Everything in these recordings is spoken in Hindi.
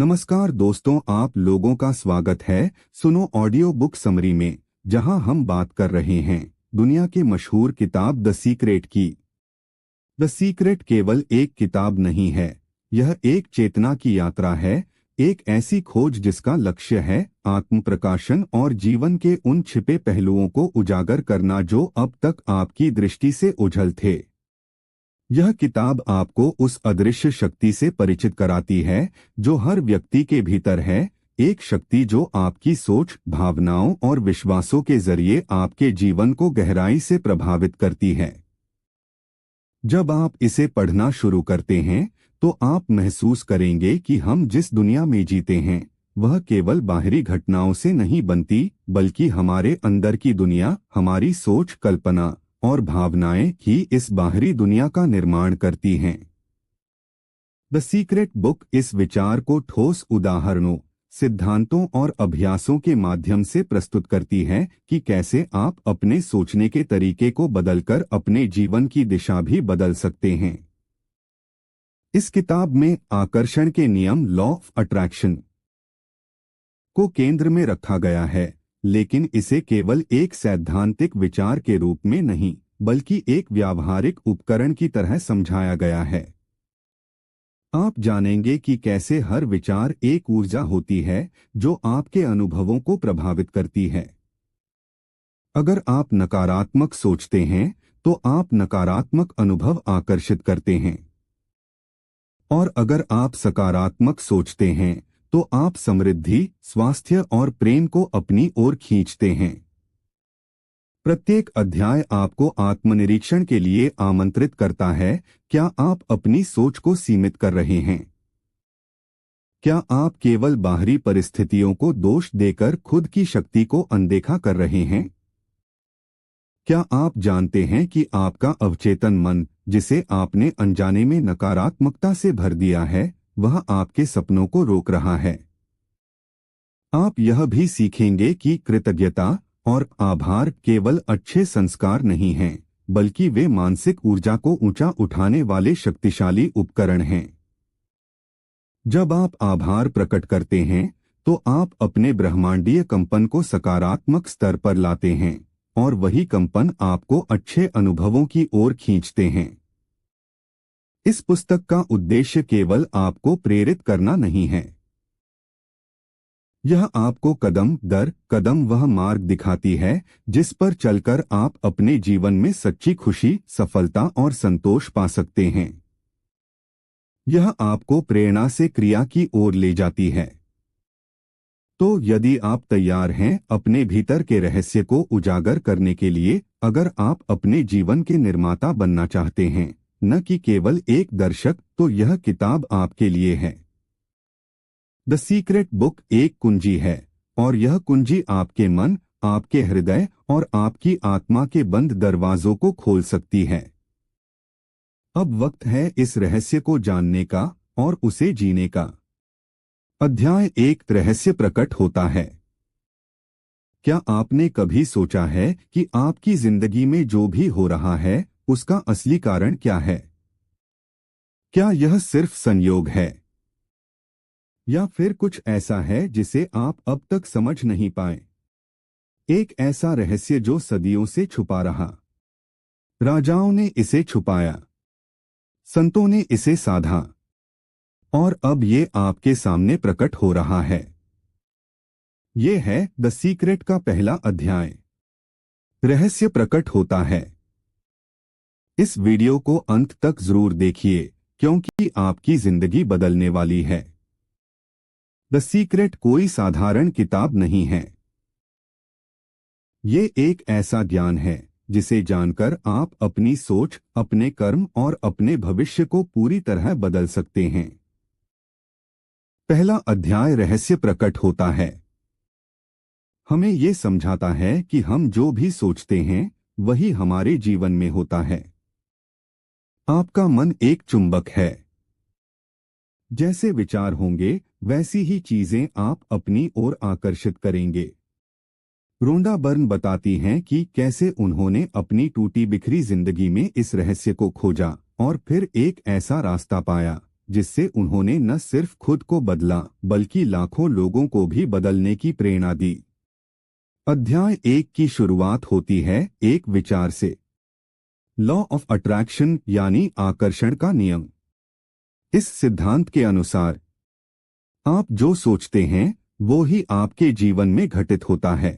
नमस्कार दोस्तों, आप लोगों का स्वागत है सुनो ऑडियो बुक समरी में, जहां हम बात कर रहे हैं दुनिया की मशहूर किताब द सीक्रेट की। द सीक्रेट केवल एक किताब नहीं है, यह एक चेतना की यात्रा है, एक ऐसी खोज जिसका लक्ष्य है आत्म प्रकाशन और जीवन के उन छिपे पहलुओं को उजागर करना जो अब तक आपकी दृष्टि से ओझल थे। यह किताब आपको उस अदृश्य शक्ति से परिचित कराती है जो हर व्यक्ति के भीतर है, एक शक्ति जो आपकी सोच, भावनाओं और विश्वासों के जरिए आपके जीवन को गहराई से प्रभावित करती है। जब आप इसे पढ़ना शुरू करते हैं तो आप महसूस करेंगे कि हम जिस दुनिया में जीते हैं वह केवल बाहरी घटनाओं से नहीं बनती, बल्कि हमारे अंदर की दुनिया, हमारी सोच, कल्पना और भावनाएं ही इस बाहरी दुनिया का निर्माण करती हैं। द सीक्रेट बुक इस विचार को ठोस उदाहरणों, सिद्धांतों और अभ्यासों के माध्यम से प्रस्तुत करती है कि कैसे आप अपने सोचने के तरीके को बदलकर अपने जीवन की दिशा भी बदल सकते हैं। इस किताब में आकर्षण के नियम, लॉ ऑफ अट्रैक्शन, को केंद्र में रखा गया है, लेकिन इसे केवल एक सैद्धांतिक विचार के रूप में नहीं, बल्कि एक व्यावहारिक उपकरण की तरह समझाया गया है। आप जानेंगे कि कैसे हर विचार एक ऊर्जा होती है जो आपके अनुभवों को प्रभावित करती है। अगर आप नकारात्मक सोचते हैं तो आप नकारात्मक अनुभव आकर्षित करते हैं, और अगर आप सकारात्मक सोचते हैं तो आप समृद्धि, स्वास्थ्य और प्रेम को अपनी ओर खींचते हैं। प्रत्येक अध्याय आपको आत्मनिरीक्षण के लिए आमंत्रित करता है। क्या आप अपनी सोच को सीमित कर रहे हैं? क्या आप केवल बाहरी परिस्थितियों को दोष देकर खुद की शक्ति को अनदेखा कर रहे हैं? क्या आप जानते हैं कि आपका अवचेतन मन, जिसे आपने अनजाने में नकारात्मकता से भर दिया है, वह आपके सपनों को रोक रहा है? आप यह भी सीखेंगे कि कृतज्ञता और आभार केवल अच्छे संस्कार नहीं हैं, बल्कि वे मानसिक ऊर्जा को ऊंचा उठाने वाले शक्तिशाली उपकरण हैं। जब आप आभार प्रकट करते हैं तो आप अपने ब्रह्मांडीय कंपन को सकारात्मक स्तर पर लाते हैं, और वही कंपन आपको अच्छे अनुभवों की ओर खींचते हैं। इस पुस्तक का उद्देश्य केवल आपको प्रेरित करना नहीं है, यह आपको कदम दर कदम वह मार्ग दिखाती है जिस पर चलकर आप अपने जीवन में सच्ची खुशी, सफलता और संतोष पा सकते हैं। यह आपको प्रेरणा से क्रिया की ओर ले जाती है। तो यदि आप तैयार हैं अपने भीतर के रहस्य को उजागर करने के लिए, अगर आप अपने जीवन के निर्माता बनना चाहते हैं, न कि केवल एक दर्शक, तो यह किताब आपके लिए है। द सीक्रेट बुक एक कुंजी है, और यह कुंजी आपके मन, आपके हृदय और आपकी आत्मा के बंद दरवाजों को खोल सकती है। अब वक्त है इस रहस्य को जानने का और उसे जीने का। अध्याय 1, रहस्य प्रकट होता है। क्या आपने कभी सोचा है कि आपकी जिंदगी में जो भी हो रहा है उसका असली कारण क्या है? क्या यह सिर्फ संयोग है, या फिर कुछ ऐसा है जिसे आप अब तक समझ नहीं पाए? एक ऐसा रहस्य जो सदियों से छुपा रहा। राजाओं ने इसे छुपाया, संतों ने इसे साधा, और अब ये आपके सामने प्रकट हो रहा है। ये है द सीक्रेट का पहला अध्याय। रहस्य प्रकट होता है। इस वीडियो को अंत तक जरूर देखिए, क्योंकि आपकी जिंदगी बदलने वाली है। द सीक्रेट कोई साधारण किताब नहीं है। ये एक ऐसा ज्ञान है जिसे जानकर आप अपनी सोच, अपने कर्म और अपने भविष्य को पूरी तरह बदल सकते हैं। पहला अध्याय, रहस्य प्रकट होता है, हमें ये समझाता है कि हम जो भी सोचते हैं वही हमारे जीवन में होता है। आपका मन एक चुंबक है। जैसे विचार होंगे वैसी ही चीजें आप अपनी ओर आकर्षित करेंगे। रोंडा बर्न बताती हैं कि कैसे उन्होंने अपनी टूटी बिखरी जिंदगी में इस रहस्य को खोजा और फिर एक ऐसा रास्ता पाया जिससे उन्होंने न सिर्फ खुद को बदला बल्कि लाखों लोगों को भी बदलने की प्रेरणा दी। अध्याय 1 की शुरुआत होती है एक विचार से। लॉ ऑफ अट्रैक्शन यानी आकर्षण का नियम। इस सिद्धांत के अनुसार आप जो सोचते हैं वो ही आपके जीवन में घटित होता है।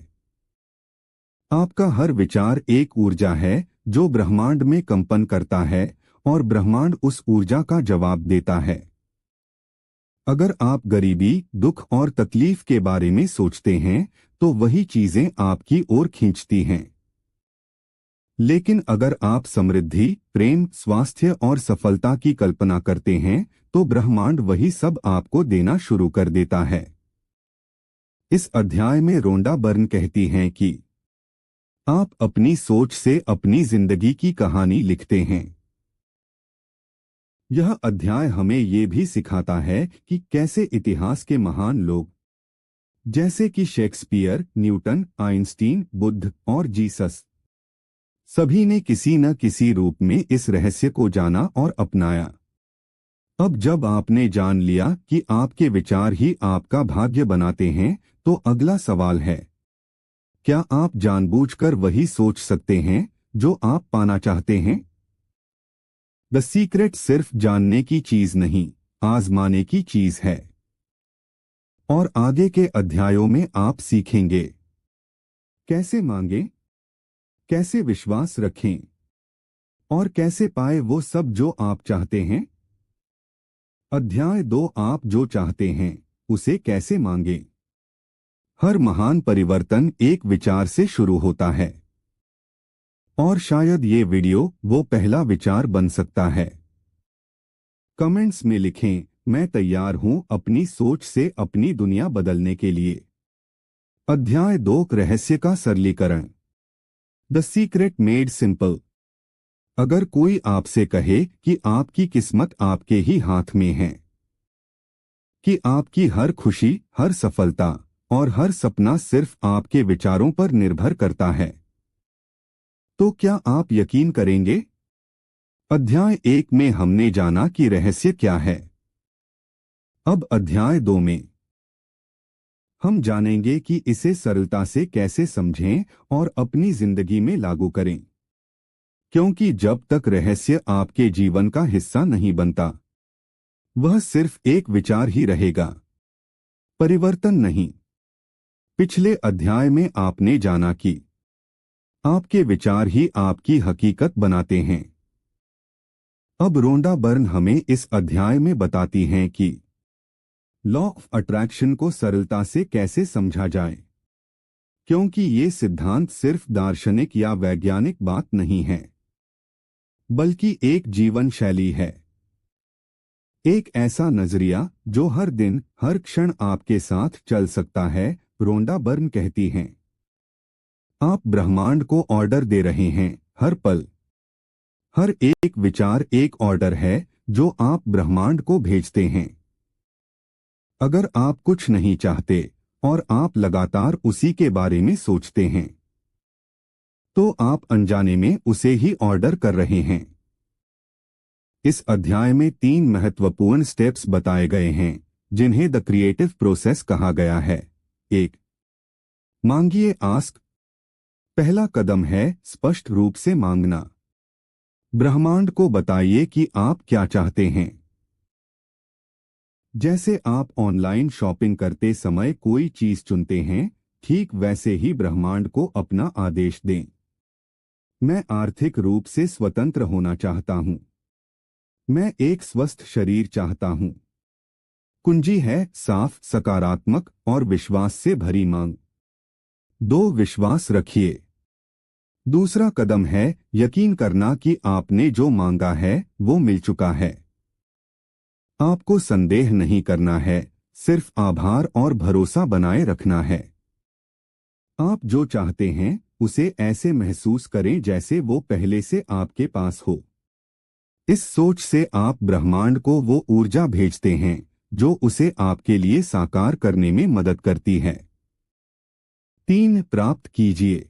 आपका हर विचार एक ऊर्जा है जो ब्रह्मांड में कंपन करता है और ब्रह्मांड उस ऊर्जा का जवाब देता है। अगर आप गरीबी, दुख और तकलीफ के बारे में सोचते हैं तो वही चीजें आपकी ओर खींचती हैं। लेकिन अगर आप समृद्धि, प्रेम, स्वास्थ्य और सफलता की कल्पना करते हैं तो ब्रह्मांड वही सब आपको देना शुरू कर देता है। इस अध्याय में रोंडा बर्न कहती हैं कि आप अपनी सोच से अपनी जिंदगी की कहानी लिखते हैं। यह अध्याय हमें ये भी सिखाता है कि कैसे इतिहास के महान लोग जैसे कि शेक्सपियर, न्यूटन, आइंस्टीन, बुद्ध और जीसस सभी ने किसी न किसी रूप में इस रहस्य को जाना और अपनाया। अब जब आपने जान लिया कि आपके विचार ही आपका भाग्य बनाते हैं तो अगला सवाल है, क्या आप जानबूझकर वही सोच सकते हैं जो आप पाना चाहते हैं? द सीक्रेट सिर्फ जानने की चीज नहीं, आजमाने की चीज है। और आगे के अध्यायों में आप सीखेंगे कैसे मांगें, कैसे विश्वास रखें और कैसे पाए वो सब जो आप चाहते हैं। अध्याय 2, आप जो चाहते हैं उसे कैसे मांगें। हर महान परिवर्तन एक विचार से शुरू होता है और शायद ये वीडियो वो पहला विचार बन सकता है। कमेंट्स में लिखें, मैं तैयार हूं अपनी सोच से अपनी दुनिया बदलने के लिए। अध्याय 2, रहस्य का सरलीकरण। The secret made simple. अगर कोई आपसे कहे कि आपकी किस्मत आपके ही हाथ में है, कि आपकी हर खुशी, हर सफलता और हर सपना सिर्फ आपके विचारों पर निर्भर करता है, तो क्या आप यकीन करेंगे? अध्याय 1 में हमने जाना कि रहस्य क्या है। अब अध्याय 2 में हम जानेंगे कि इसे सरलता से कैसे समझें और अपनी जिंदगी में लागू करें। क्योंकि जब तक रहस्य आपके जीवन का हिस्सा नहीं बनता, वह सिर्फ एक विचार ही रहेगा, परिवर्तन नहीं। पिछले अध्याय में आपने जाना कि आपके विचार ही आपकी हकीकत बनाते हैं। अब रोंडा बर्न हमें इस अध्याय में बताती हैं कि लॉ ऑफ अट्रैक्शन को सरलता से कैसे समझा जाए, क्योंकि ये सिद्धांत सिर्फ दार्शनिक या वैज्ञानिक बात नहीं है, बल्कि एक जीवन शैली है। एक ऐसा नजरिया जो हर दिन, हर क्षण आपके साथ चल सकता है। रोंडा बर्न कहती हैं, आप ब्रह्मांड को ऑर्डर दे रहे हैं हर पल। हर एक विचार एक ऑर्डर है जो आप ब्रह्मांड को भेजते हैं। अगर आप कुछ नहीं चाहते और आप लगातार उसी के बारे में सोचते हैं, तो आप अनजाने में उसे ही ऑर्डर कर रहे हैं। इस अध्याय में 3 महत्वपूर्ण स्टेप्स बताए गए हैं जिन्हें द क्रिएटिव प्रोसेस कहा गया है। 1, मांगिए, आस्क। पहला कदम है स्पष्ट रूप से मांगना। ब्रह्मांड को बताइए कि आप क्या चाहते हैं। जैसे आप ऑनलाइन शॉपिंग करते समय कोई चीज चुनते हैं, ठीक वैसे ही ब्रह्मांड को अपना आदेश दें। मैं आर्थिक रूप से स्वतंत्र होना चाहता हूं। मैं एक स्वस्थ शरीर चाहता हूं। कुंजी है साफ, सकारात्मक और विश्वास से भरी मांग। 2, विश्वास रखिए। दूसरा कदम है यकीन करना कि आपने जो मांगा है वो मिल चुका है। आपको संदेह नहीं करना है, सिर्फ आभार और भरोसा बनाए रखना है। आप जो चाहते हैं उसे ऐसे महसूस करें जैसे वो पहले से आपके पास हो। इस सोच से आप ब्रह्मांड को वो ऊर्जा भेजते हैं जो उसे आपके लिए साकार करने में मदद करती है। 3, प्राप्त कीजिए।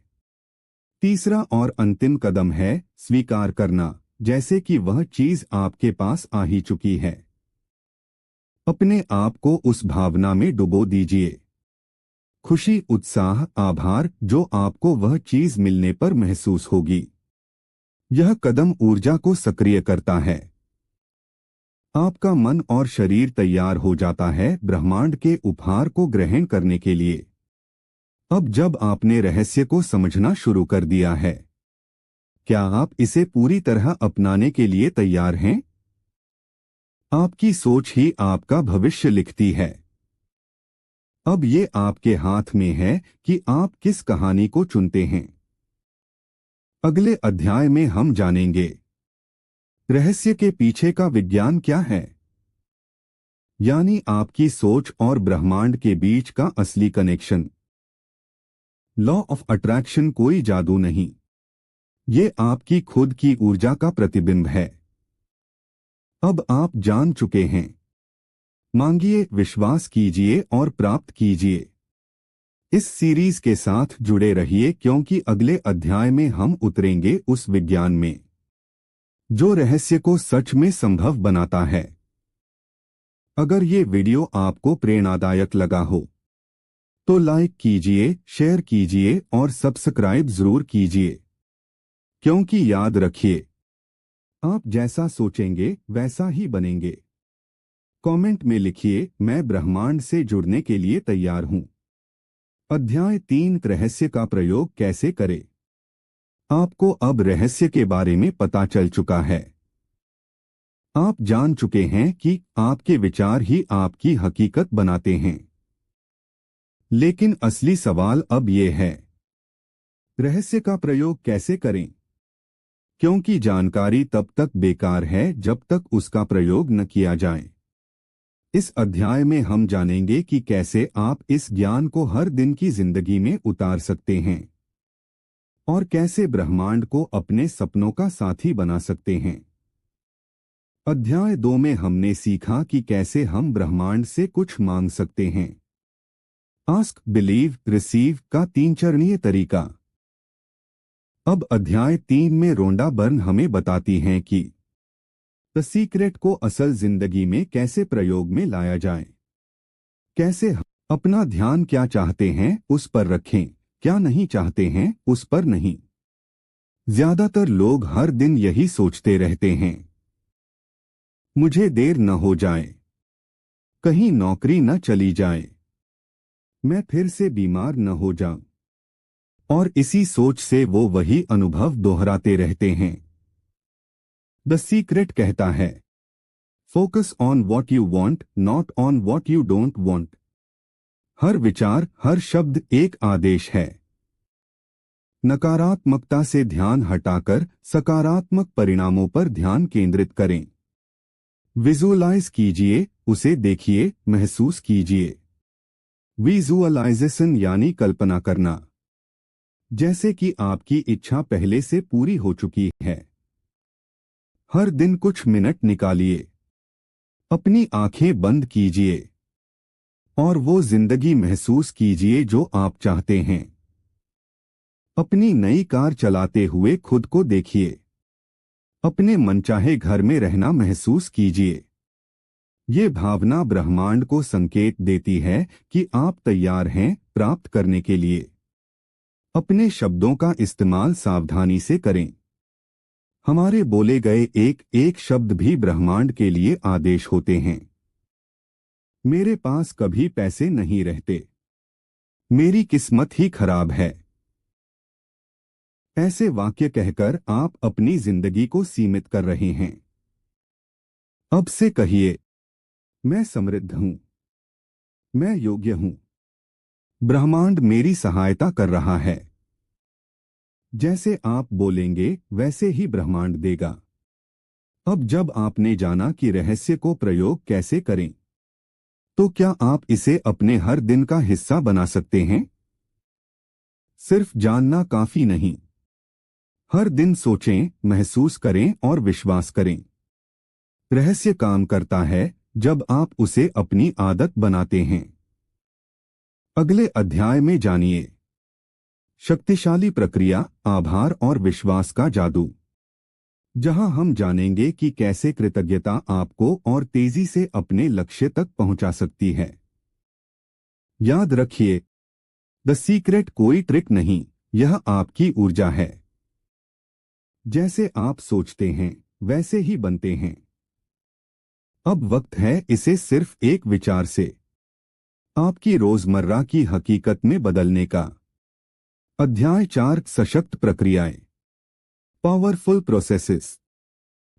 तीसरा और अंतिम कदम है स्वीकार करना, जैसे कि वह चीज आपके पास आ ही चुकी है। अपने आप को उस भावना में डुबो दीजिए। खुशी, उत्साह, आभार जो आपको वह चीज मिलने पर महसूस होगी। यह कदम ऊर्जा को सक्रिय करता है। आपका मन और शरीर तैयार हो जाता है ब्रह्मांड के उपहार को ग्रहण करने के लिए। अब जब आपने रहस्य को समझना शुरू कर दिया है, क्या आप इसे पूरी तरह अपनाने के लिए तैयार हैं? आपकी सोच ही आपका भविष्य लिखती है। अब ये आपके हाथ में है कि आप किस कहानी को चुनते हैं। अगले अध्याय में हम जानेंगे रहस्य के पीछे का विज्ञान क्या है, यानी आपकी सोच और ब्रह्मांड के बीच का असली कनेक्शन। लॉ ऑफ अट्रैक्शन कोई जादू नहीं, ये आपकी खुद की ऊर्जा का प्रतिबिंब है। अब आप जान चुके हैं। मांगिए, विश्वास कीजिए और प्राप्त कीजिए। इस सीरीज के साथ जुड़े रहिए क्योंकि अगले अध्याय में हम उतरेंगे उस विज्ञान में जो रहस्य को सच में संभव बनाता है। अगर ये वीडियो आपको प्रेरणादायक लगा हो तो लाइक कीजिए, शेयर कीजिए और सब्सक्राइब जरूर कीजिए, क्योंकि याद रखिए, आप जैसा सोचेंगे वैसा ही बनेंगे। कमेंट में लिखिए, मैं ब्रह्मांड से जुड़ने के लिए तैयार हूं। अध्याय 3, रहस्य का प्रयोग कैसे करें। आपको अब रहस्य के बारे में पता चल चुका है। आप जान चुके हैं कि आपके विचार ही आपकी हकीकत बनाते हैं। लेकिन असली सवाल अब ये है, रहस्य का प्रयोग कैसे करें? क्योंकि जानकारी तब तक बेकार है जब तक उसका प्रयोग न किया जाए। इस अध्याय में हम जानेंगे कि कैसे आप इस ज्ञान को हर दिन की जिंदगी में उतार सकते हैं और कैसे ब्रह्मांड को अपने सपनों का साथी बना सकते हैं। अध्याय 2 में हमने सीखा कि कैसे हम ब्रह्मांड से कुछ मांग सकते हैं। आस्क, बिलीव, रिसीव का 3 चरणीय तरीका। अब अध्याय 3 में रोंडा बर्न हमें बताती हैं कि द सीक्रेट को असल जिंदगी में कैसे प्रयोग में लाया जाए। कैसे हम अपना ध्यान क्या चाहते हैं उस पर रखें, क्या नहीं चाहते हैं उस पर नहीं। ज्यादातर लोग हर दिन यही सोचते रहते हैं, मुझे देर न हो जाए, कहीं नौकरी न चली जाए, मैं फिर से बीमार न हो जाऊं, और इसी सोच से वो वही अनुभव दोहराते रहते हैं। द सीक्रेट कहता है, focus on what you want, not on what you don't want. हर विचार, हर शब्द एक आदेश है। नकारात्मकता से ध्यान हटाकर सकारात्मक परिणामों पर ध्यान केंद्रित करें। विजुअलाइज कीजिए, उसे देखिए, महसूस कीजिए। विजुअलाइजेशन यानी कल्पना करना, जैसे कि आपकी इच्छा पहले से पूरी हो चुकी है। हर दिन कुछ मिनट निकालिए, अपनी आंखें बंद कीजिए और वो जिंदगी महसूस कीजिए जो आप चाहते हैं। अपनी नई कार चलाते हुए खुद को देखिए, अपने मनचाहे घर में रहना महसूस कीजिए। ये भावना ब्रह्मांड को संकेत देती है कि आप तैयार हैं प्राप्त करने के लिए। अपने शब्दों का इस्तेमाल सावधानी से करें। हमारे बोले गए एक एक शब्द भी ब्रह्मांड के लिए आदेश होते हैं। मेरे पास कभी पैसे नहीं रहते, मेरी किस्मत ही खराब है। ऐसे वाक्य कहकर आप अपनी जिंदगी को सीमित कर रहे हैं। अब से कहिए, मैं समृद्ध हूं, मैं योग्य हूं, ब्रह्मांड मेरी सहायता कर रहा है। जैसे आप बोलेंगे वैसे ही ब्रह्मांड देगा। अब जब आपने जाना कि रहस्य को प्रयोग कैसे करें, तो क्या आप इसे अपने हर दिन का हिस्सा बना सकते हैं? सिर्फ जानना काफी नहीं, हर दिन सोचें, महसूस करें और विश्वास करें। रहस्य काम करता है जब आप उसे अपनी आदत बनाते हैं। अगले अध्याय में जानिए शक्तिशाली प्रक्रिया, आभार और विश्वास का जादू। जहां हम जानेंगे कि कैसे कृतज्ञता आपको और तेजी से अपने लक्ष्य तक पहुंचा सकती है। याद रखिए, द सीक्रेट कोई ट्रिक नहीं, यह आपकी ऊर्जा है। जैसे आप सोचते हैं वैसे ही बनते हैं। अब वक्त है इसे सिर्फ एक विचार से आपकी रोजमर्रा की हकीकत में बदलने का। अध्याय 4, सशक्त प्रक्रियाएं, पावरफुल प्रोसेसेस।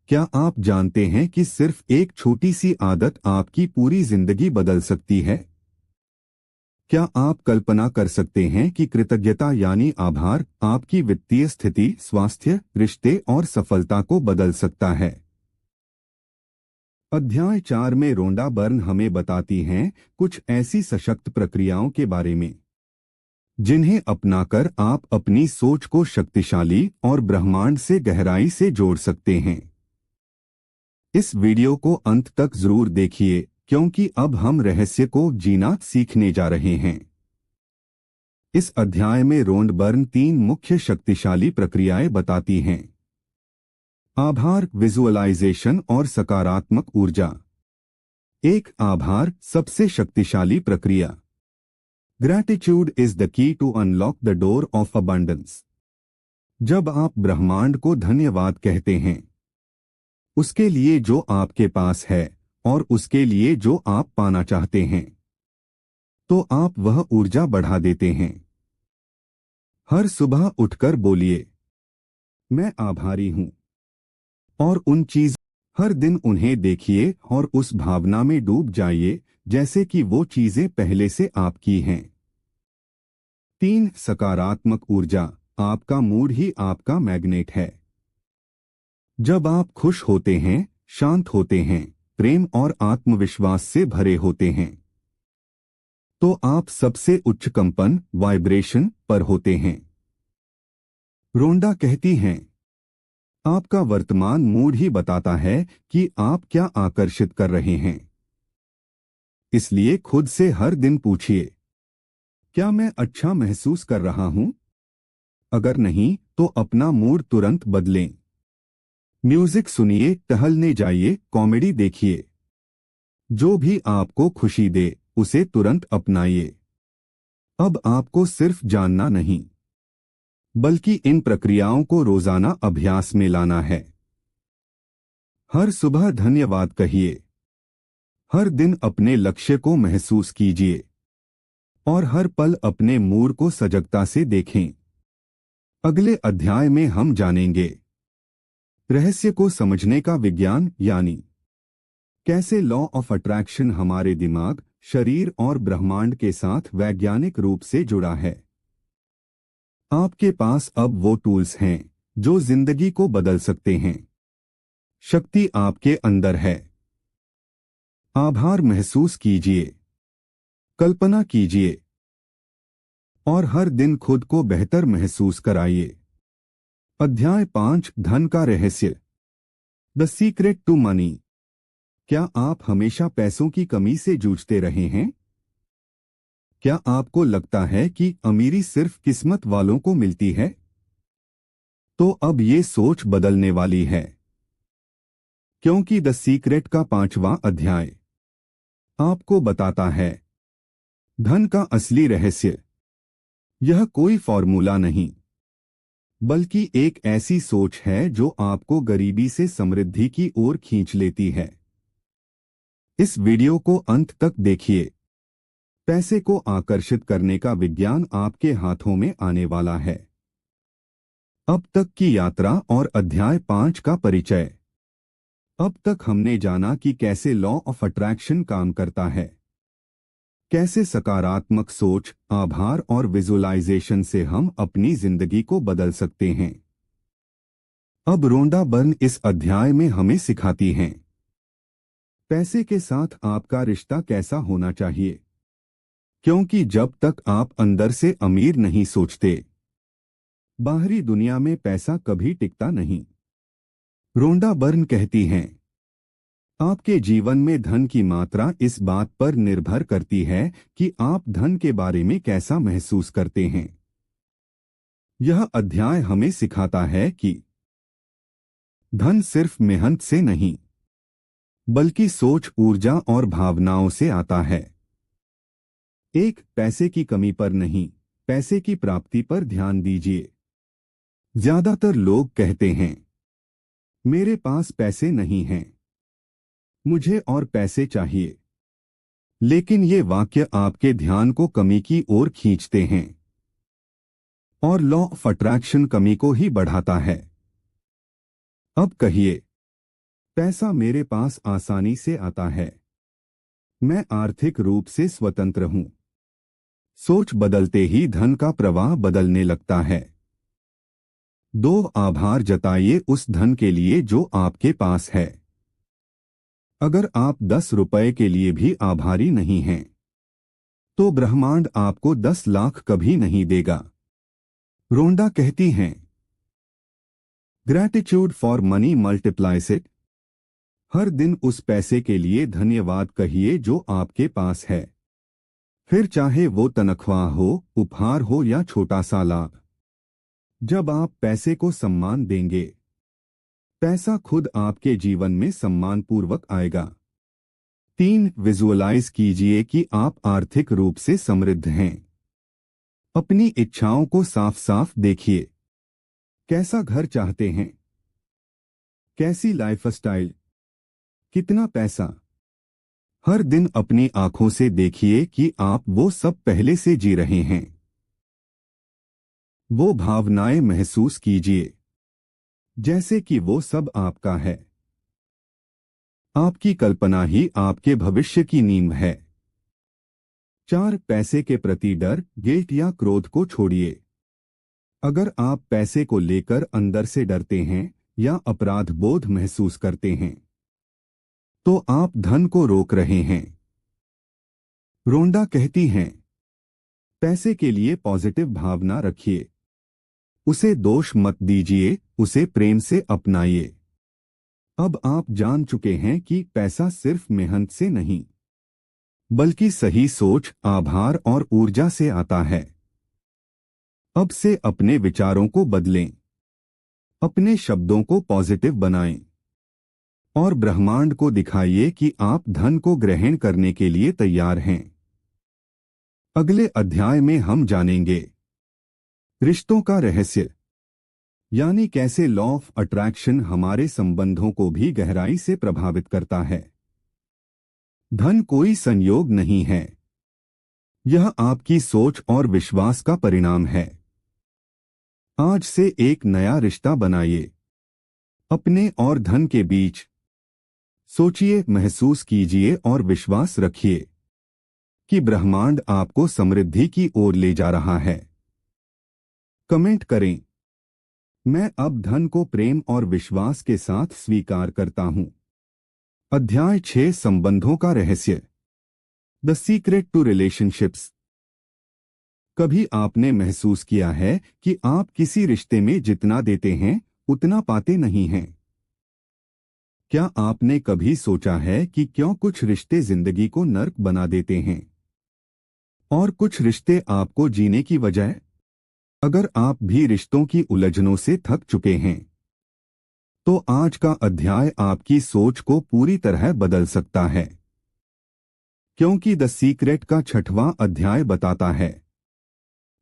क्या आप जानते हैं कि सिर्फ एक छोटी सी आदत आपकी पूरी जिंदगी बदल सकती है? क्या आप कल्पना कर सकते हैं कि कृतज्ञता यानी आभार आपकी वित्तीय स्थिति, स्वास्थ्य, रिश्ते और सफलता को बदल सकता है? अध्याय 4 में रोंडा बर्न हमें बताती हैं कुछ ऐसी सशक्त प्रक्रियाओं के बारे में जिन्हें अपनाकर आप अपनी सोच को शक्तिशाली और ब्रह्मांड से गहराई से जोड़ सकते हैं। इस वीडियो को अंत तक जरूर देखिए, क्योंकि अब हम रहस्य को जीना सीखने जा रहे हैं। इस अध्याय में रोंड बर्न 3 मुख्य शक्तिशाली प्रक्रियाएं बताती हैं। आभार, विजुअलाइजेशन और सकारात्मक ऊर्जा। एक, आभार सबसे शक्तिशाली प्रक्रिया। Gratitude is the key to unlock the door of abundance. जब आप ब्रह्मांड को धन्यवाद कहते हैं, उसके लिए जो आपके पास है और उसके लिए जो आप पाना चाहते हैं, तो आप वह ऊर्जा बढ़ा देते हैं। हर सुबह उठकर बोलिए, मैं आभारी हूं, और उन चीज हर दिन उन्हें देखिए और उस भावना में डूब जाइए जैसे कि वो चीजें पहले से आपकी हैं। 3, सकारात्मक ऊर्जा। आपका मूड ही आपका मैग्नेट है। जब आप खुश होते हैं, शांत होते हैं, प्रेम और आत्मविश्वास से भरे होते हैं, तो आप सबसे उच्च कंपन, वाइब्रेशन पर होते हैं। रोंडा कहती हैं, आपका वर्तमान मूड ही बताता है कि आप क्या आकर्षित कर रहे हैं। इसलिए खुद से हर दिन पूछिए, क्या मैं अच्छा महसूस कर रहा हूं? अगर नहीं, तो अपना मूड तुरंत बदलें। म्यूजिक सुनिए, टहलने जाइए, कॉमेडी देखिए। जो भी आपको खुशी दे उसे तुरंत अपनाइए। अब आपको सिर्फ जानना नहीं, बल्कि इन प्रक्रियाओं को रोजाना अभ्यास में लाना है। हर सुबह धन्यवाद कहिए। हर दिन अपने लक्ष्य को महसूस कीजिए और हर पल अपने मूड को सजगता से देखें। अगले अध्याय में हम जानेंगे रहस्य को समझने का विज्ञान, यानी कैसे लॉ ऑफ अट्रैक्शन हमारे दिमाग, शरीर और ब्रह्मांड के साथ वैज्ञानिक रूप से जुड़ा है। आपके पास अब वो टूल्स हैं जो जिंदगी को बदल सकते हैं। शक्ति आपके अंदर है। आभार महसूस कीजिए, कल्पना कीजिए और हर दिन खुद को बेहतर महसूस कराइए। अध्याय 5, धन का रहस्य, द सीक्रेट टू मनी। क्या आप हमेशा पैसों की कमी से जूझते रहे हैं? क्या आपको लगता है कि अमीरी सिर्फ किस्मत वालों को मिलती है? तो अब ये सोच बदलने वाली है, क्योंकि द सीक्रेट का 5वां अध्याय आपको बताता है धन का असली रहस्य। यह कोई फॉर्मूला नहीं, बल्कि एक ऐसी सोच है जो आपको गरीबी से समृद्धि की ओर खींच लेती है। इस वीडियो को अंत तक देखिए। पैसे को आकर्षित करने का विज्ञान आपके हाथों में आने वाला है। अब तक की यात्रा और अध्याय 5 का परिचय। अब तक हमने जाना कि कैसे लॉ ऑफ अट्रैक्शन काम करता है, कैसे सकारात्मक सोच, आभार और विजुअलाइजेशन से हम अपनी जिंदगी को बदल सकते हैं। अब रोंडा बर्न इस अध्याय में हमें सिखाती हैं पैसे के साथ आपका रिश्ता कैसा होना चाहिए, क्योंकि जब तक आप अंदर से अमीर नहीं सोचते, बाहरी दुनिया में पैसा कभी टिकता नहीं। रोंडा बर्न कहती हैं, आपके जीवन में धन की मात्रा इस बात पर निर्भर करती है कि आप धन के बारे में कैसा महसूस करते हैं। यह अध्याय हमें सिखाता है कि धन सिर्फ मेहनत से नहीं, बल्कि सोच, ऊर्जा और भावनाओं से आता है। एक, पैसे की कमी पर नहीं, पैसे की प्राप्ति पर ध्यान दीजिए। ज्यादातर लोग कहते हैं, मेरे पास पैसे नहीं हैं, मुझे और पैसे चाहिए। लेकिन ये वाक्य आपके ध्यान को कमी की ओर खींचते हैं, और लॉ ऑफ अट्रैक्शन कमी को ही बढ़ाता है। अब कहिए, पैसा मेरे पास आसानी से आता है, मैं आर्थिक रूप से स्वतंत्र हूं। सोच बदलते ही धन का प्रवाह बदलने लगता है। 2, आभार जताइए उस धन के लिए जो आपके पास है। अगर आप 10 रुपए के लिए भी आभारी नहीं हैं, तो ब्रह्मांड आपको 10 लाख कभी नहीं देगा। रोंडा कहती हैं, gratitude for money multiplies it. हर दिन उस पैसे के लिए धन्यवाद कहिए जो आपके पास है, फिर चाहे वो तनख्वाह हो, उपहार हो या छोटा सा लाभ। जब आप पैसे को सम्मान देंगे, पैसा खुद आपके जीवन में सम्मानपूर्वक आएगा। 3, विजुअलाइज कीजिए कि आप आर्थिक रूप से समृद्ध हैं। अपनी इच्छाओं को साफ साफ देखिए। कैसा घर चाहते हैं, कैसी लाइफस्टाइल, कितना पैसा। हर दिन अपनी आंखों से देखिए कि आप वो सब पहले से जी रहे हैं। वो भावनाएं महसूस कीजिए जैसे कि वो सब आपका है। आपकी कल्पना ही आपके भविष्य की नींव है। 4, पैसे के प्रति डर, गिल्ट या क्रोध को छोड़िए। अगर आप पैसे को लेकर अंदर से डरते हैं या अपराध बोध महसूस करते हैं, तो आप धन को रोक रहे हैं। रोंडा कहती हैं, पैसे के लिए पॉजिटिव भावना रखिए। उसे दोष मत दीजिए, उसे प्रेम से अपनाइए। अब आप जान चुके हैं कि पैसा सिर्फ मेहनत से नहीं, बल्कि सही सोच, आभार और ऊर्जा से आता है। अब से अपने विचारों को बदलें, अपने शब्दों को पॉजिटिव बनाएं, और ब्रह्मांड को दिखाइए कि आप धन को ग्रहण करने के लिए तैयार हैं। अगले अध्याय में हम जानेंगे रिश्तों का रहस्य, यानी कैसे लॉ ऑफ अट्रैक्शन हमारे संबंधों को भी गहराई से प्रभावित करता है। धन कोई संयोग नहीं है, यह आपकी सोच और विश्वास का परिणाम है। आज से एक नया रिश्ता बनाइए, अपने और धन के बीच। सोचिए, महसूस कीजिए और विश्वास रखिए कि ब्रह्मांड आपको समृद्धि की ओर ले जा रहा है। कमेंट करें, मैं अब धन को प्रेम और विश्वास के साथ स्वीकार करता हूं। अध्याय 6, संबंधों का रहस्य, द सीक्रेट टू रिलेशनशिप्स। कभी आपने महसूस किया है कि आप किसी रिश्ते में जितना देते हैं उतना पाते नहीं हैं? क्या आपने कभी सोचा है कि क्यों कुछ रिश्ते जिंदगी को नर्क बना देते हैं और कुछ रिश्ते आपको जीने की वजह? अगर आप भी रिश्तों की उलझनों से थक चुके हैं, तो आज का अध्याय आपकी सोच को पूरी तरह बदल सकता है, क्योंकि द सीक्रेट का 6वां अध्याय बताता है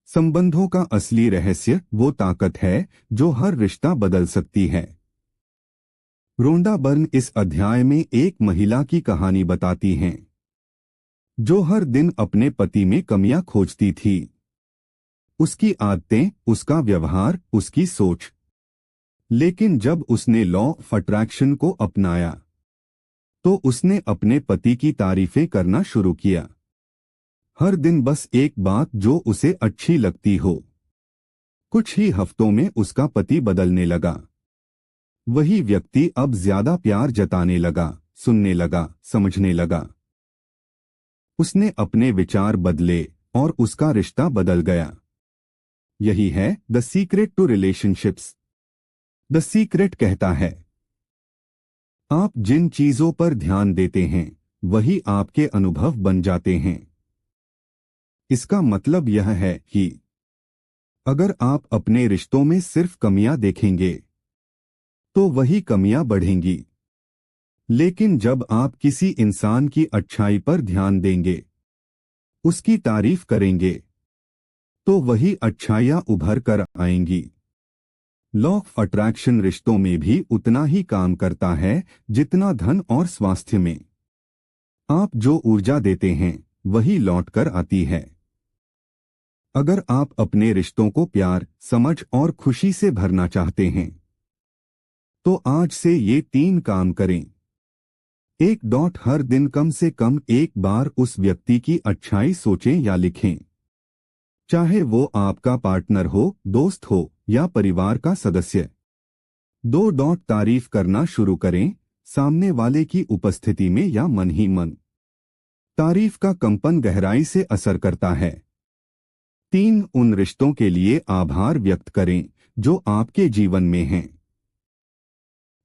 संबंधों का असली रहस्य, वो ताकत है जो हर रिश्ता बदल सकती है। रोंडा बर्न इस अध्याय में एक महिला की कहानी बताती हैं जो हर दिन अपने पति में कमियां खोजती थी। उसकी आदतें, उसका व्यवहार, उसकी सोच। लेकिन जब उसने लॉ ऑफ अट्रैक्शन को अपनाया, तो उसने अपने पति की तारीफें करना शुरू किया। हर दिन बस एक बात जो उसे अच्छी लगती हो। कुछ ही हफ्तों में उसका पति बदलने लगा। वही व्यक्ति अब ज्यादा प्यार जताने लगा, सुनने लगा, समझने लगा। उसने अपने विचार बदले और उसका रिश्ता बदल गया। यही है the secret to relationships. The secret कहता है, आप जिन चीजों पर ध्यान देते हैं वही आपके अनुभव बन जाते हैं। इसका मतलब यह है कि अगर आप अपने रिश्तों में सिर्फ कमियां देखेंगे, तो वही कमियां बढ़ेंगी। लेकिन जब आप किसी इंसान की अच्छाई पर ध्यान देंगे, उसकी तारीफ करेंगे, तो वही अच्छाइयां उभर कर आएंगी। लॉ ऑफ अट्रैक्शन रिश्तों में भी उतना ही काम करता है जितना धन और स्वास्थ्य में। आप जो ऊर्जा देते हैं वही लौट कर आती है। अगर आप अपने रिश्तों को प्यार, समझ और खुशी से भरना चाहते हैं, तो आज से ये 3 काम करें। 1. हर दिन कम से कम एक बार उस व्यक्ति की अच्छाई सोचें या लिखें, चाहे वो आपका पार्टनर हो, दोस्त हो या परिवार का सदस्य। 2. तारीफ करना शुरू करें, सामने वाले की उपस्थिति में या मन ही मन। तारीफ का कंपन गहराई से असर करता है। 3. उन रिश्तों के लिए आभार व्यक्त करें जो आपके जीवन में हैं।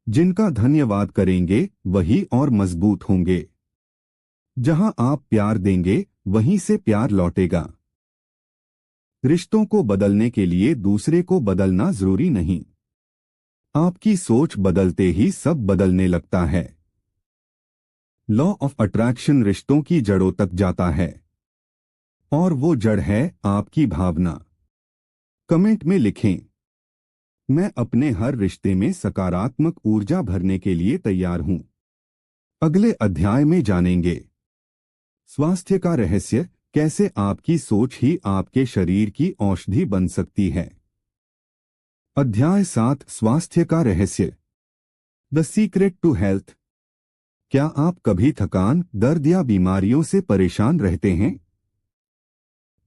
जिनका धन्यवाद करेंगे वही और मजबूत होंगे। जहां आप प्यार देंगे वहीं से प्यार लौटेगा। रिश्तों को बदलने के लिए दूसरे को बदलना जरूरी नहीं। आपकी सोच बदलते ही सब बदलने लगता है। लॉ ऑफ अट्रैक्शन रिश्तों की जड़ों तक जाता है, और वो जड़ है आपकी भावना। कमेंट में लिखें, मैं अपने हर रिश्ते में सकारात्मक ऊर्जा भरने के लिए तैयार हूं। अगले अध्याय में जानेंगे स्वास्थ्य का रहस्य, कैसे आपकी सोच ही आपके शरीर की औषधि बन सकती है। अध्याय 7, स्वास्थ्य का रहस्य, द सीक्रेट टू हेल्थ। क्या आप कभी थकान, दर्द या बीमारियों से परेशान रहते हैं?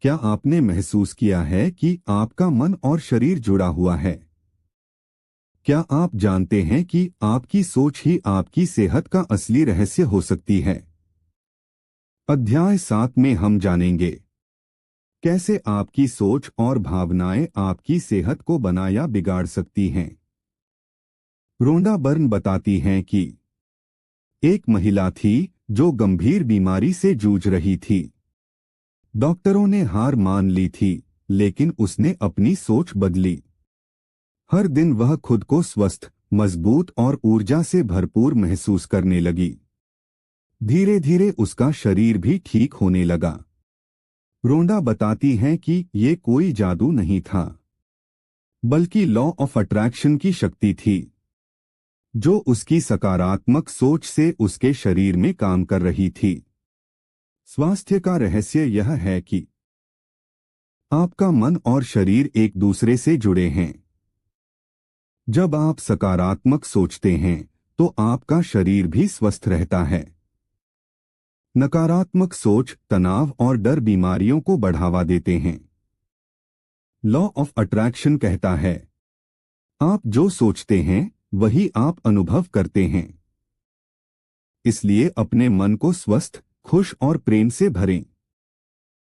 क्या आपने महसूस किया है कि आपका मन और शरीर जुड़ा हुआ है? क्या आप जानते हैं कि आपकी सोच ही आपकी सेहत का असली रहस्य हो सकती है? अध्याय 7 में हम जानेंगे कैसे आपकी सोच और भावनाएं आपकी सेहत को बना या बिगाड़ सकती हैं। रोंडा बर्न बताती हैं कि एक महिला थी जो गंभीर बीमारी से जूझ रही थी। डॉक्टरों ने हार मान ली थी, लेकिन उसने अपनी सोच बदली। हर दिन वह खुद को स्वस्थ, मजबूत और ऊर्जा से भरपूर महसूस करने लगी। धीरे धीरे उसका शरीर भी ठीक होने लगा। रोंडा बताती हैं कि ये कोई जादू नहीं था, बल्कि लॉ ऑफ अट्रैक्शन की शक्ति थी, जो उसकी सकारात्मक सोच से उसके शरीर में काम कर रही थी। स्वास्थ्य का रहस्य यह है कि आपका मन और शरीर एक दूसरे से जुड़े हैं। जब आप सकारात्मक सोचते हैं तो आपका शरीर भी स्वस्थ रहता है। नकारात्मक सोच, तनाव और डर बीमारियों को बढ़ावा देते हैं। लॉ ऑफ अट्रैक्शन कहता है, आप जो सोचते हैं वही आप अनुभव करते हैं। इसलिए अपने मन को स्वस्थ, खुश और प्रेम से भरें।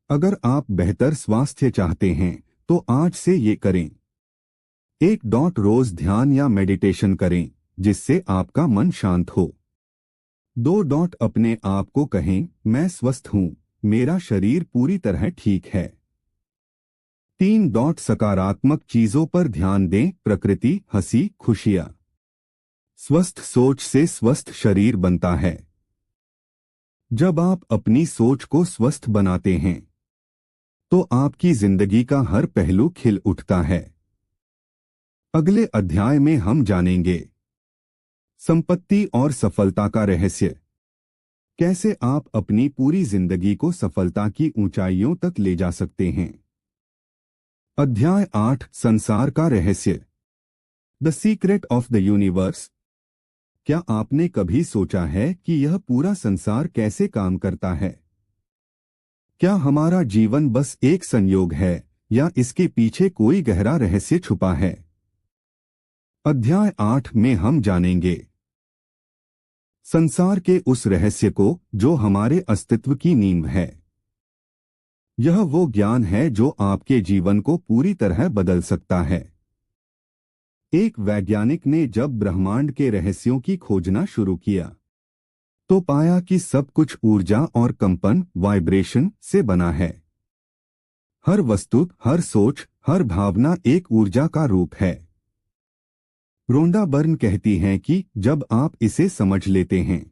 अगर आप बेहतर स्वास्थ्य चाहते हैं तो आज से ये करें। 1. रोज ध्यान या मेडिटेशन करें, जिससे आपका मन शांत हो। 2. अपने आप को कहें, मैं स्वस्थ हूं, मेरा शरीर पूरी तरह ठीक है। 3. सकारात्मक चीजों पर ध्यान दें, प्रकृति, हंसी, खुशियां। स्वस्थ सोच से स्वस्थ शरीर बनता है। जब आप अपनी सोच को स्वस्थ बनाते हैं तो आपकी जिंदगी का हर पहलू खिल उठता है। अगले अध्याय में हम जानेंगे संपत्ति और सफलता का रहस्य, कैसे आप अपनी पूरी जिंदगी को सफलता की ऊंचाइयों तक ले जा सकते हैं। अध्याय 8, संसार का रहस्य, the secret of the universe. क्या आपने कभी सोचा है कि यह पूरा संसार कैसे काम करता है? क्या हमारा जीवन बस एक संयोग है या इसके पीछे कोई गहरा रहस्य छुपा है? अध्याय 8 में हम जानेंगे संसार के उस रहस्य को जो हमारे अस्तित्व की नींव है। यह वो ज्ञान है जो आपके जीवन को पूरी तरह बदल सकता है। एक वैज्ञानिक ने जब ब्रह्मांड के रहस्यों की खोजना शुरू किया तो पाया कि सब कुछ ऊर्जा और कंपन, वाइब्रेशन से बना है। हर वस्तु, हर सोच, हर भावना एक ऊर्जा का रूप है। रोंडा बर्न कहती हैं कि जब आप इसे समझ लेते हैं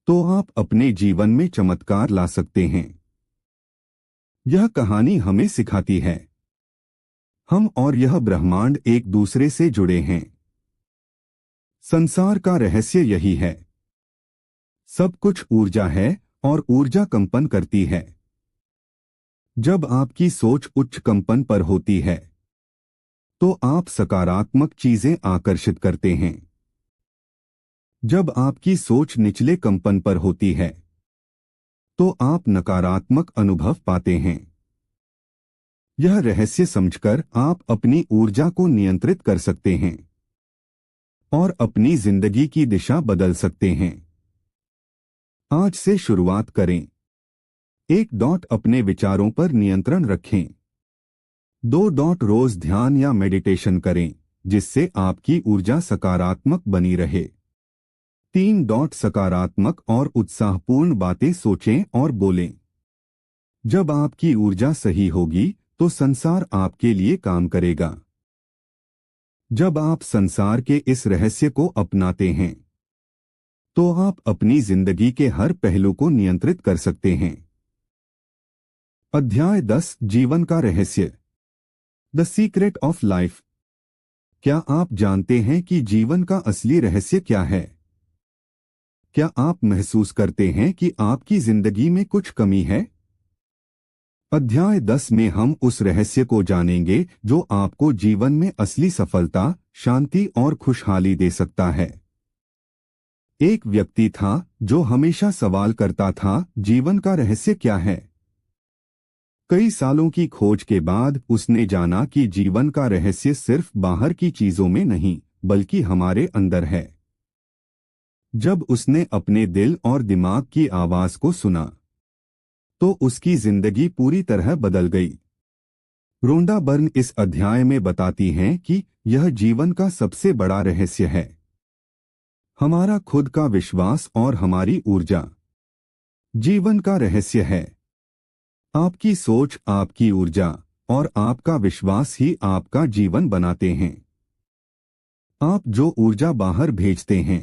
तो आप अपने जीवन में चमत्कार ला सकते हैं। यह कहानी हमें सिखाती है हम और यह ब्रह्मांड एक दूसरे से जुड़े हैं। संसार का रहस्य यही है। सब कुछ ऊर्जा है और ऊर्जा कंपन करती है। जब आपकी सोच उच्च कंपन पर होती है तो आप सकारात्मक चीजें आकर्षित करते हैं। जब आपकी सोच निचले कंपन पर होती है तो आप नकारात्मक अनुभव पाते हैं। यह रहस्य समझकर आप अपनी ऊर्जा को नियंत्रित कर सकते हैं और अपनी जिंदगी की दिशा बदल सकते हैं। आज से शुरुआत करें। 1. अपने विचारों पर नियंत्रण रखें। 2. रोज ध्यान या मेडिटेशन करें जिससे आपकी ऊर्जा सकारात्मक बनी रहे। 3. सकारात्मक और उत्साहपूर्ण बातें सोचें और बोलें। जब आपकी ऊर्जा सही होगी तो संसार आपके लिए काम करेगा। जब आप संसार के इस रहस्य को अपनाते हैं तो आप अपनी जिंदगी के हर पहलू को नियंत्रित कर सकते हैं। अध्याय 10 जीवन का रहस्य द सीक्रेट ऑफ लाइफ। क्या आप जानते हैं कि जीवन का असली रहस्य क्या है? क्या आप महसूस करते हैं कि आपकी जिंदगी में कुछ कमी है? अध्याय 10 में हम उस रहस्य को जानेंगे जो आपको जीवन में असली सफलता, शांति और खुशहाली दे सकता है। एक व्यक्ति था जो हमेशा सवाल करता था, जीवन का रहस्य क्या है? कई सालों की खोज के बाद उसने जाना कि जीवन का रहस्य सिर्फ बाहर की चीजों में नहीं, बल्कि हमारे अंदर है। जब उसने अपने दिल और दिमाग की आवाज को सुना तो उसकी जिंदगी पूरी तरह बदल गई। रोंडा बर्न इस अध्याय में बताती हैं कि यह जीवन का सबसे बड़ा रहस्य है। हमारा खुद का विश्वास और हमारी ऊर्जा जीवन का रहस्य है। आपकी सोच, आपकी ऊर्जा और आपका विश्वास ही आपका जीवन बनाते हैं। आप जो ऊर्जा बाहर भेजते हैं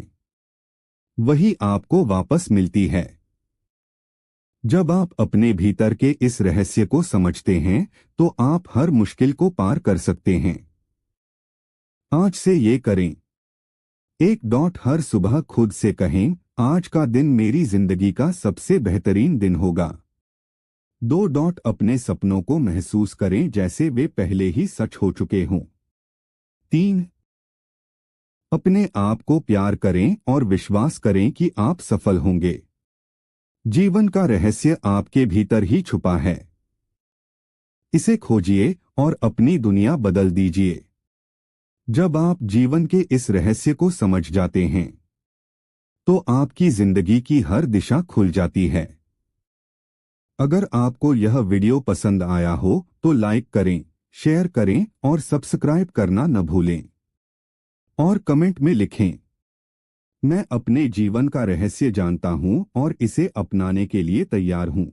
वही आपको वापस मिलती है। जब आप अपने भीतर के इस रहस्य को समझते हैं तो आप हर मुश्किल को पार कर सकते हैं। आज से ये करें। 1. हर सुबह खुद से कहें, आज का दिन मेरी जिंदगी का सबसे बेहतरीन दिन होगा। 2. अपने सपनों को महसूस करें जैसे वे पहले ही सच हो चुके हों। 3. अपने आप को प्यार करें और विश्वास करें कि आप सफल होंगे। जीवन का रहस्य आपके भीतर ही छुपा है। इसे खोजिए और अपनी दुनिया बदल दीजिए। जब आप जीवन के इस रहस्य को समझ जाते हैं तो आपकी जिंदगी की हर दिशा खुल जाती है। अगर आपको यह वीडियो पसंद आया हो तो लाइक करें, शेयर करें और सब्सक्राइब करना न भूलें। और कमेंट में लिखें, मैं अपने जीवन का रहस्य जानता हूं और इसे अपनाने के लिए तैयार हूं।